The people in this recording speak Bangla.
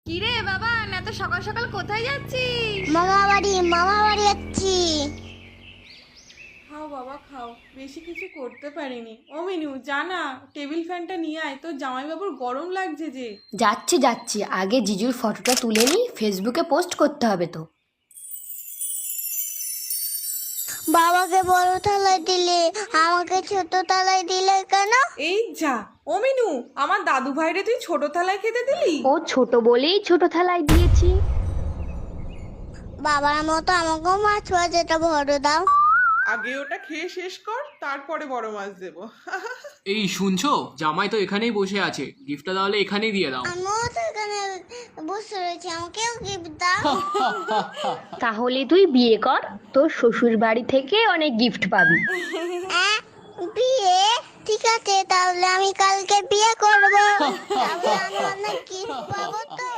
কিরে বাবা, না তো সকাল সকাল কোথায় যাচ্ছিস? মামা বাড়ি যাচ্ছি। খাও বাবা খাও, বেশি কিছু করতে পারিনি। ও মিনু, জানা টেবিল ফ্যানটা নিয়ে আয়, তোর জামাইবাবুর গরম লাগছে যে। যাচ্ছি আগে জিজুর ফটোটা তুলে নিই, ফেসবুকে পোস্ট করতে হবে তো। বাবাকে বড় থালায় দিলে, আমাকে ছোট থালায় দিলে কেন? এই যা, ও মিনু, আমার দাদু ভাইরে তুই ছোট থালায় খেতে দিলি? ও ছোট বলেই ছোট থালায় দিয়েছি। বাবার মতো আমাকেও মাছ ভাজাটা বড় দাও। আগে ওটা খেয়ে শেষ কর, তারপরে বড় মাছ দেবো। এই শুনছো, জামাই তো এখানেই বসে আছে, গিফটটা তাহলে এখানেই দিয়ে দাও। আমিও তো এখানে বসে রয়েছি, আমাকেও গিফট দাও। তাহলে তুই বিয়ে কর, তোর শ্বশুর বাড়ি থেকে অনেক গিফট পাবি। বিয়ে? ঠিক আছে, তাহলে আমি কালকে বিয়ে করবো। তাহলে আমি অনেক গিফট পাবো তো।